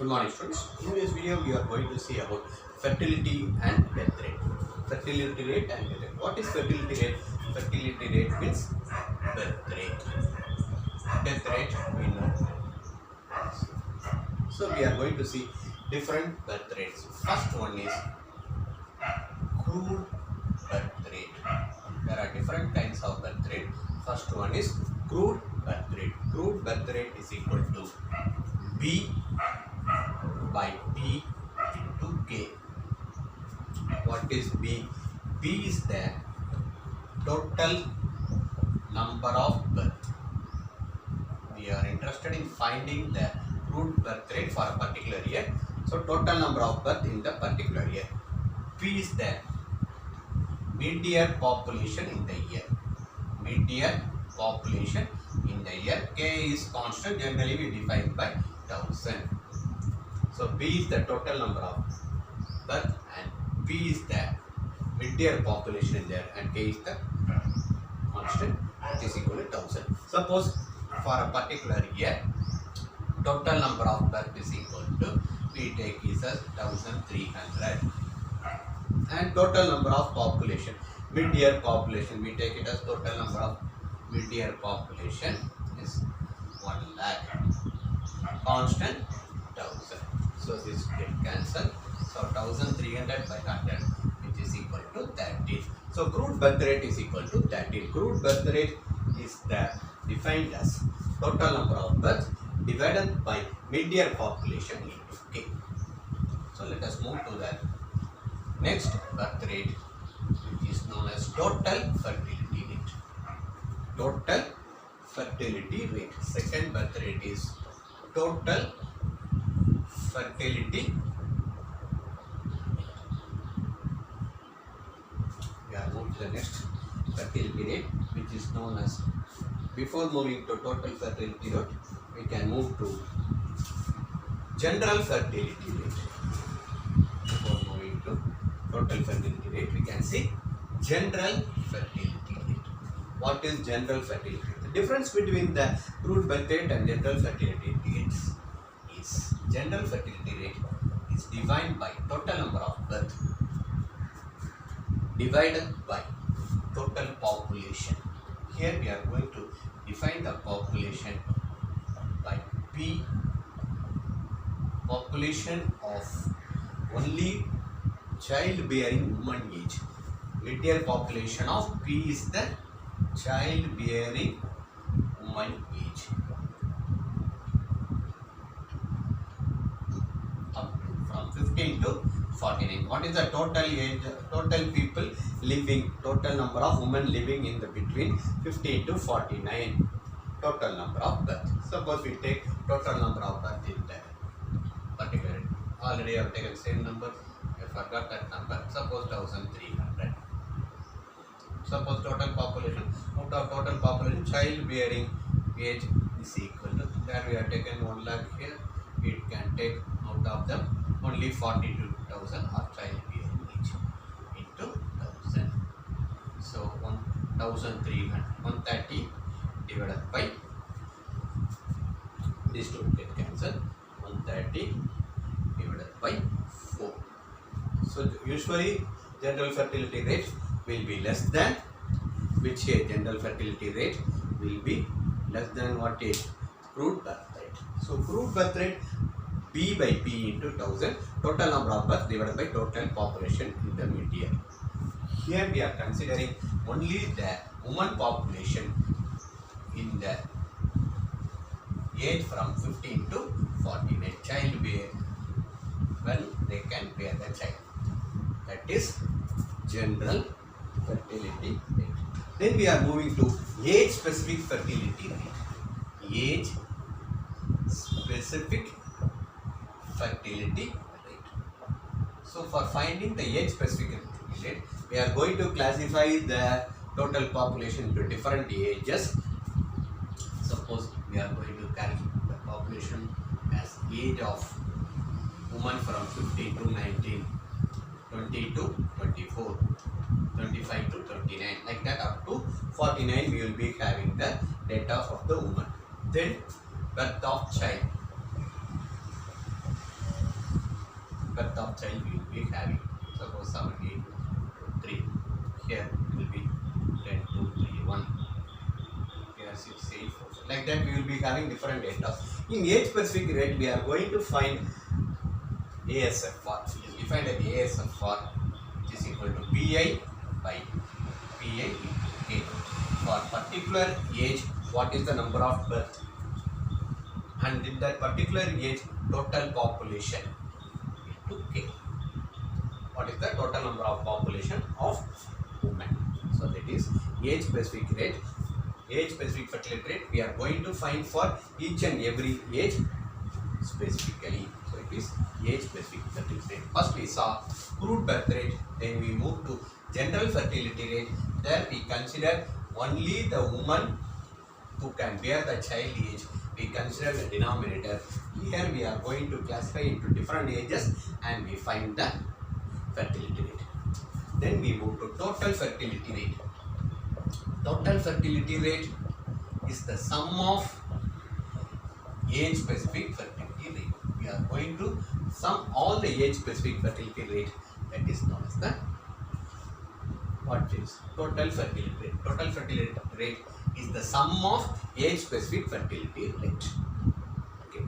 Good morning, students. In this video, we are going to see about fertility and death rate. Fertility rate and death rate. What is fertility rate? Fertility rate means birth rate. Death rate we know. So we are going to see different birth rates. First one is crude birth rate. There are different kinds of birth rate. First one is crude birth rate. Crude birth rate is equal to B by T into K. What is B? B is the total number of birth. We are interested in finding the crude birth rate for a particular year. So total number of birth in the particular year. P is the mid-year population in the year. Mid-year population in the year. K is constant. Generally we define by 1000. So B is the total number of birth and P is the mid-year population in there and K is the constant, which is equal to 1000. Suppose for a particular year, total number of birth is equal to, we take is as 1300, and total number of population, mid-year population, we take it as total number of mid-year population is 1 lakh, constant 1000. So this get cancelled. So 1300 by 100, which is equal to 13. So crude birth rate is equal to 13. Crude birth rate is defined as total number of births divided by mid-year population into K. So let us move to the next birth rate, which is known as total fertility rate. Total fertility rate. Second birth rate is total fertility. We are moving to the next fertility rate, which is known as, before moving to total fertility rate, we can move to general fertility rate. Before moving to total fertility rate, we can see general fertility rate. What is general fertility rate? The difference between the crude birth rate and general fertility rates is general fertility rate is defined by total number of birth divided by total population. Here we are going to define the population by P, population of only childbearing woman age. Mid-year population of P is the childbearing woman age. From 15 to 49. What is the total age, total people living, total number of women living in the between 15 to 49, total number of birth. Suppose we take total number of birth in the particular, already I have taken same number, I forgot that number, suppose 1300. Suppose total population, out of total population, childbearing age is equal to, there we have taken 1 lakh here, it can take out of them only 42,000 are childbearing age into 1000. So 1,300, 130 divided by, these two get cancelled, 130 divided by 4. So usually general fertility rate will be less than, which here general fertility rate will be less than what is crude birth rate. So crude birth rate B by P into 1000, total number of births divided by total population in the mid-year. Here we are considering only the woman population in the age from 15 to 49, child bear, when they can bear the child. That is general fertility rate. Then we are moving to age specific fertility rate. Age specific fertility rate. So for finding the age specific fertility rate, we are going to classify the total population into different ages. Suppose we are going to calculate the population as age of woman from 15 to 19, 20 to 24, 25 to 39, like that up to 49 we will be having the data of the woman. Then birth of child. birth of child we will be having. Suppose 7, 8, 3. Here it will be 10, 2, 3, 1. Here 6, 8, 4. Like that we will be having different data. In age specific rate we are going to find ASFR. It is defined as ASFR, which is equal to PI by PI into K. For particular age, what is the number of birth? And in that particular age, total population into K. What is the total number of population of women? So that is age specific rate. Age specific fertility rate we are going to find for each and every age specifically. So it is age specific fertility rate. First we saw crude birth rate, then we move to general fertility rate. There we consider only the woman who can bear the child age. We consider the denominator. Here we are going to classify into different ages and we find the fertility rate. Then we move to total fertility rate. Total fertility rate is the sum of age specific fertility rate. We are going to sum all the age specific fertility rate, that is known as the what is total fertility rate. Total fertility rate is the sum of age specific fertility rate. Okay.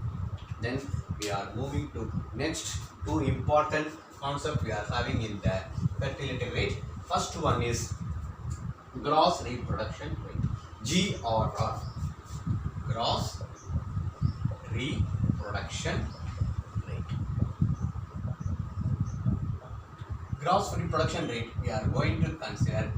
Then we are moving to next two important concepts we are having in the fertility rate. First one is gross reproduction rate, GRR. Gross reproduction rate. Gross reproduction rate we are going to consider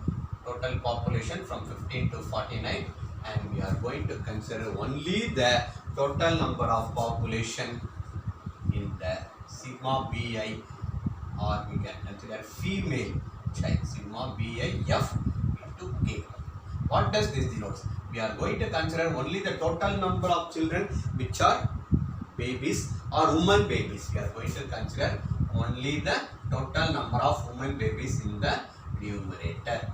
total population from 15 to 49 and we are going to consider only the total number of population in the sigma BI, or we can consider female child, sigma BIF into K. What does this denote? We are going to consider only the total number of children which are babies or woman babies. We are going to consider only the total number of woman babies in the numerator.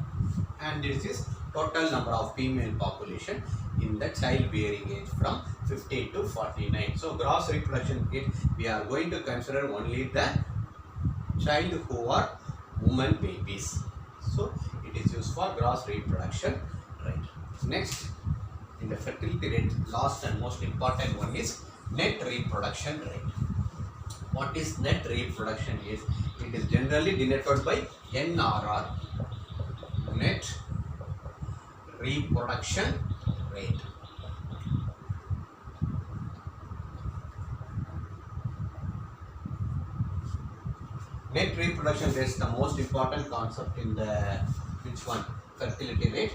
And this is total number of female population in the childbearing age from 15 to 49. So gross reproduction rate we are going to consider only the child who are woman babies. So it is used for gross reproduction rate. Next, in the fertility rate, last and most important one is net reproduction rate. What is net reproduction rate? It is generally denoted by NRR. Net reproduction rate. Net reproduction rate is the most important concept in the which one? Fertility rate.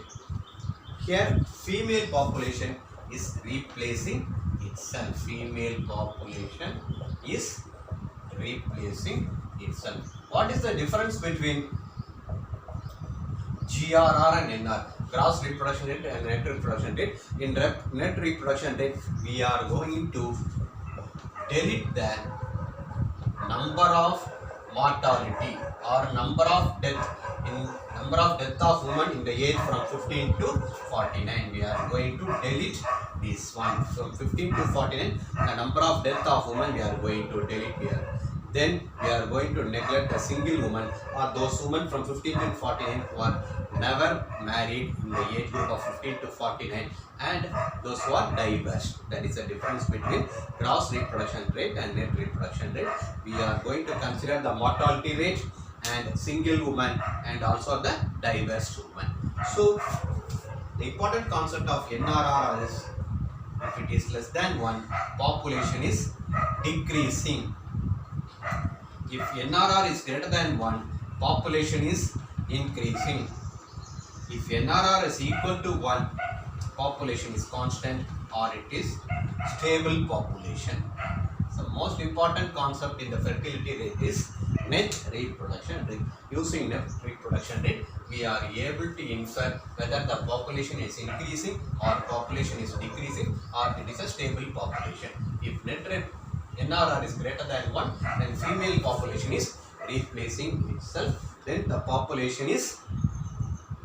Here female population is replacing itself. Female population is replacing itself. What is the difference between GRR and NR? Gross reproduction rate and net reproduction rate. In net reproduction rate, we are going to delete the number of mortality or number of death of women in the age from 15 to 49. We are going to delete this one. From 15 to 49, the number of death of women we are going to delete here. Then we are going to neglect a single woman or those women from 15 to 49 who are never married in the age group of 15 to 49 and those who are diverse. That is the difference between gross reproduction rate and net reproduction rate. We are going to consider the mortality rate and single woman and also the diverse woman. So the important concept of NRR is if it is less than 1, population is decreasing. If NRR is greater than 1, population is increasing. If NRR is equal to 1, population is constant or it is stable population. So most important concept in the fertility rate is net reproduction rate. Using net reproduction rate, we are able to infer whether the population is increasing or population is decreasing or it is a stable population. If NRR is greater than 1, then female population is replacing itself. Then the population is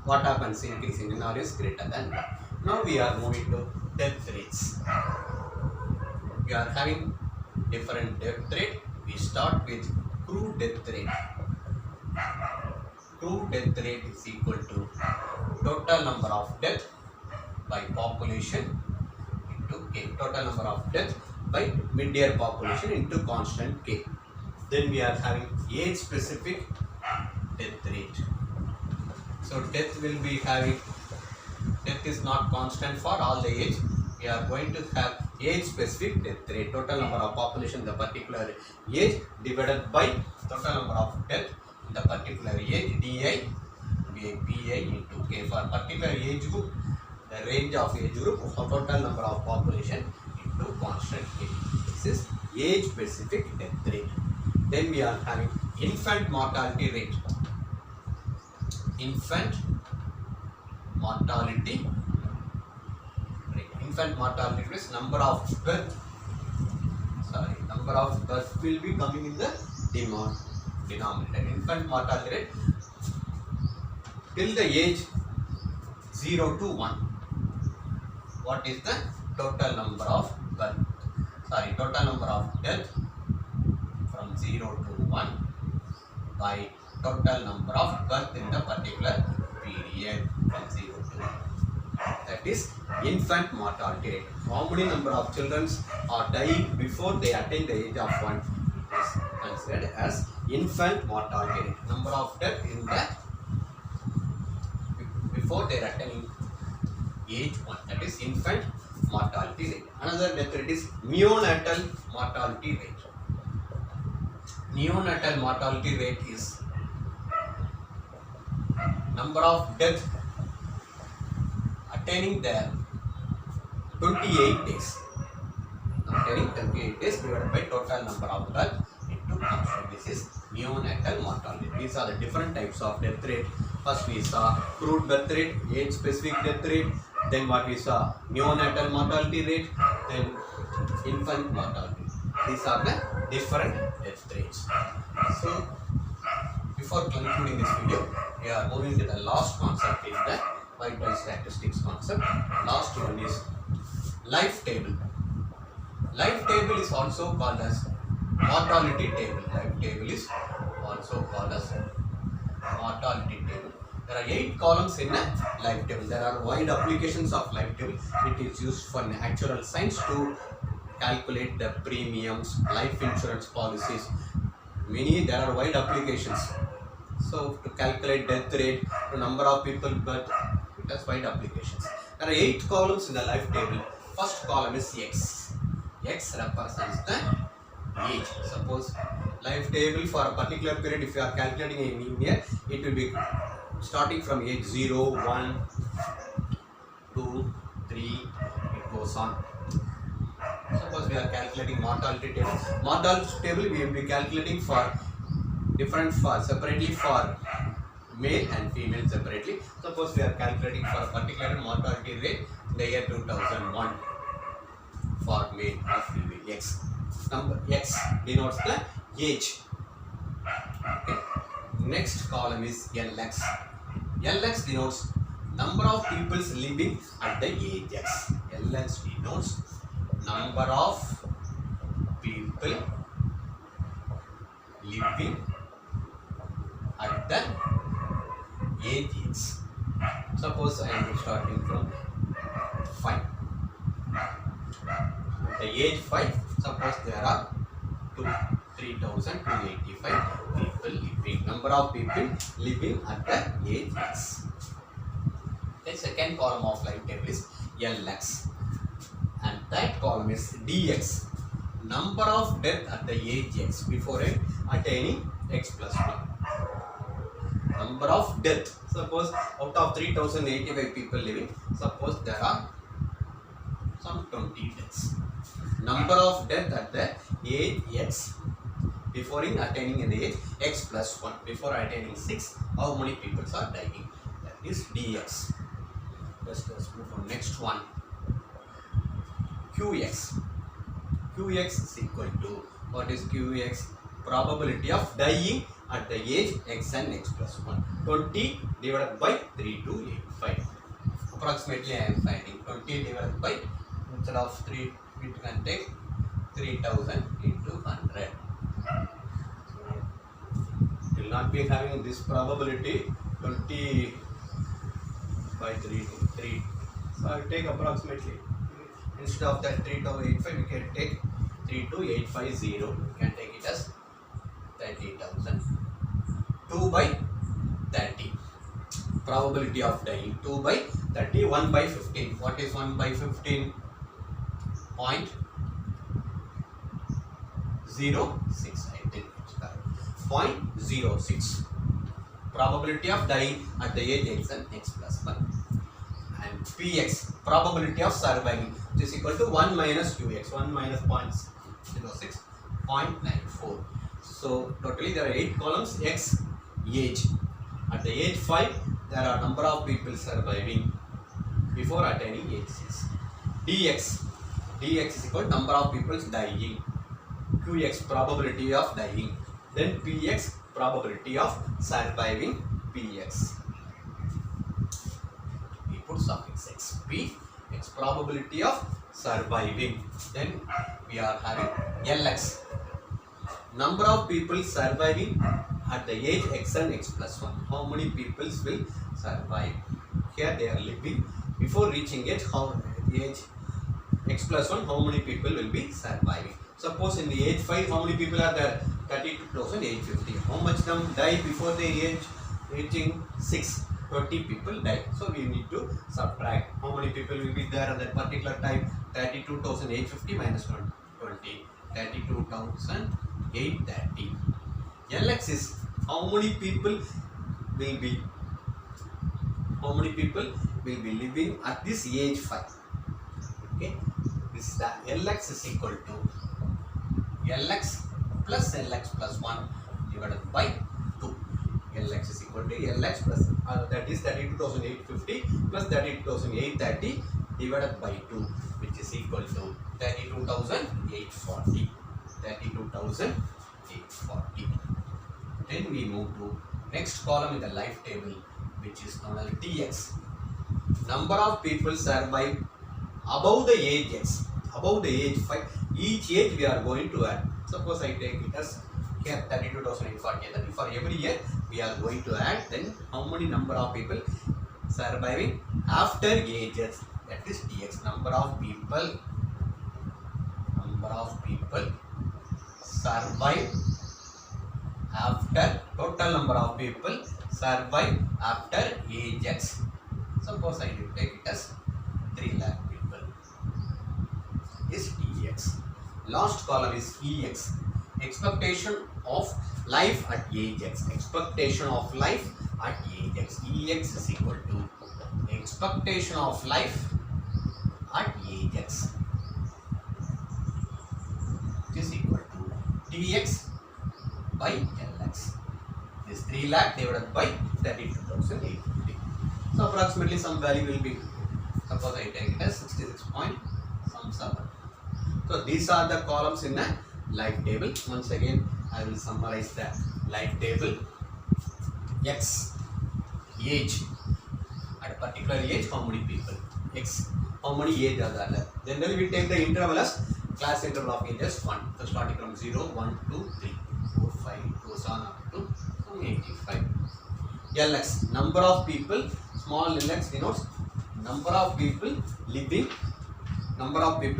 what happens? Increasing. NRR is greater than 1. Now we are moving to death rates. We are having different death rate. We start with crude death rate. Crude death rate is equal to total number of death by population into K. Total number of death by mid-year population into constant K. Then we are having age specific death rate. So death will be having, death is not constant for all the age. We are going to have age specific death rate. Total number of population the particular age divided by total number of death in the particular age, DI by PI into K. For particular age group, the range of age group for total number of population into constant K. This is age specific death rate. Then we are having infant mortality rate. Infant mortality rate. Infant mortality rate is number of birth. Number of birth will be coming in the denominator. Infant mortality rate till the age 0 to 1. What is the total number of birth? Total number of death from 0 to 1 by total number of birth in the particular period from 0 to 1. That is infant mortality rate. How many number of children are dying before they attain the age of 1? It is considered as infant mortality rate. Number of death in the before they are attaining age 1. That is infant mortality rate. Another death rate is neonatal mortality rate. Neonatal mortality rate is number of death attaining the 28 days. Attaining 28 days divided by total number of birth into constant. This is neonatal mortality. These are the different types of death rate. First we saw crude birth rate, age specific death rate. Then what we saw neonatal mortality rate. Then infant mortality. These are the different death rates. So before concluding this video, we are moving to the last concept is the vital statistics concept. Last one is life table. Life table is also called as mortality table. Life table is also called as mortality table. There are 8 columns in a life table. There are wide applications of life table. It is used for actual science to calculate the premiums, life insurance policies. There are wide applications. So to calculate death rate, to number of people, but it has wide applications. There are 8 columns in the life table. First column is X. X represents the age. Suppose life table for a particular period, if you are calculating in year, it will be starting from age 0, 1, 2, 3, it goes on. Suppose we are calculating mortality table. Mortality table we will be calculating for different separately for male and female separately. Suppose we are calculating for a particular mortality rate in the year 2001 for male or female. X. Number X denotes the age. Okay. Next column is LX. LX denotes number of people living at the age X. LX denotes number of people living at the age X. Suppose I am starting from 5. At the age 5, suppose there are 3,285 people living. Number of people living at the age X. The second column of life table is LX. And third column is DX. Number of death at the age X before attaining X plus 1. Number of death. Suppose out of 3,085 people living, suppose there are some 20 deaths. Number of death at the age X before attaining the age X plus 1. Before attaining 6, how many people are dying? That is DX. Let's move on. Next one. QX. QX is equal to, what is QX? Probability of dying at the age X and X plus 1. 20 divided by 3285. Approximately I am finding 20 divided by, instead of 3, it can take 3000 into 100. not be having this probability 20 by 3. So I will take approximately, instead of that 3285, we can take 32850. We can take it as 30,000. 2 by 30. Probability of dying 2 by 30. 1 by 15. What is 1 by 15? 0.06. I think it's correct. 0.06. Probability of dying at the age x and x plus 1. And px, probability of surviving, which is equal to 1 minus qx. 1 minus 0.06, 0.94. So totally there are 8 columns. X, age. At the age 5, there are number of people surviving before attaining age 6. dx is equal to number of people dying. Qx, probability of dying. Then px, probability of surviving px. We put suffix x. P, x, probability of surviving. Then we are having lx, number of people surviving at the age x and x plus 1. How many people will survive? Here they are living. Before reaching age x plus 1, how many people will be surviving? Suppose in the age 5, how many people are there? 32,850. How much of them die before the age reaching 6? 20 people die. So we need to subtract. How many people will be there at that particular time? 32,850 minus 20. 32,830. Lx is how many people will be living at this age 5. Okay, this is the Lx is equal to Lx plus Lx plus 1 divided by 2. Lx is equal to Lx plus that is 32,850 plus 32,830 divided by 2, which is equal to 32,840. 32,840. Then we move to next column in the life table, which is known as Tx. Number of people survive above the age x, above the age 5. Each age we are going to add. Suppose I take it as here 32,840. Then for every year we are going to add. Then how many number of people surviving after ages? That is Tx. Number of people survive after, total number of people survive after age x. Suppose I will take it as 3 lakh people is Tx. Last column is Ex. Expectation of life at age x. Expectation of life at age x. Ex is equal to expectation of life at age x is equal to Tx by Lx. This 3 lakh divided by 32,850. So approximately some value will be, suppose I take it as 66.7. So these are the columns in the life table. Once again I will summarize the life table. X, age, at a particular age how many people, x, how many age are there. Then we take the interval as class interval of ages 1. So starting from 0, 1, 2, 3, 4, 5, goes on up to 85. Lx, number of people, small lx denotes number of people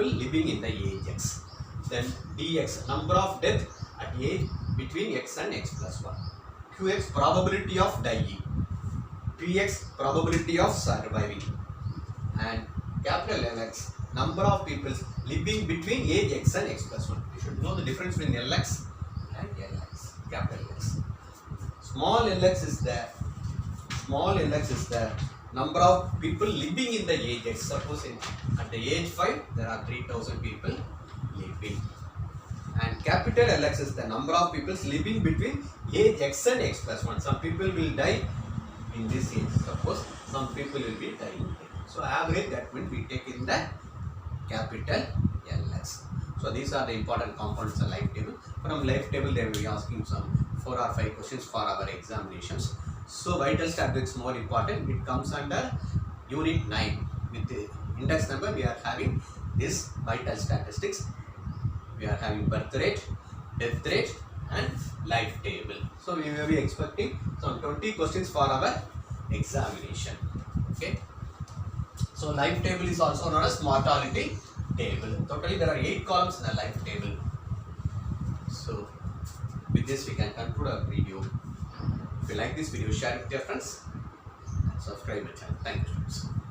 living in the age x. Then dx, number of death at age between x and x plus 1. Qx, probability of dying. Px, probability of surviving. And capital Lx, number of people living between age x and x plus 1. You should know the difference between Lx and Lx, capital X. Small lx is the number of people living in the age x. Suppose at the age 5 there are 3,000 people living. And capital Lx is the number of people living between age x and x plus 1. Some people will die in this age. Suppose some people will be dying. So average, that will be taken in the capital Lx. So these are the important components of life table. From life table they will be asking some 4 or 5 questions for our examinations. So vital statistics more important. It comes under unit 9. With the index number we are having this vital statistics. We are having birth rate, death rate and life table. So we may be expecting some 20 questions for our examination. Okay. So life table is also known as mortality table. Totally there are 8 columns in a life table. So with this we can conclude our video. If you like this video, share it with your friends and subscribe my channel. Thank you, students.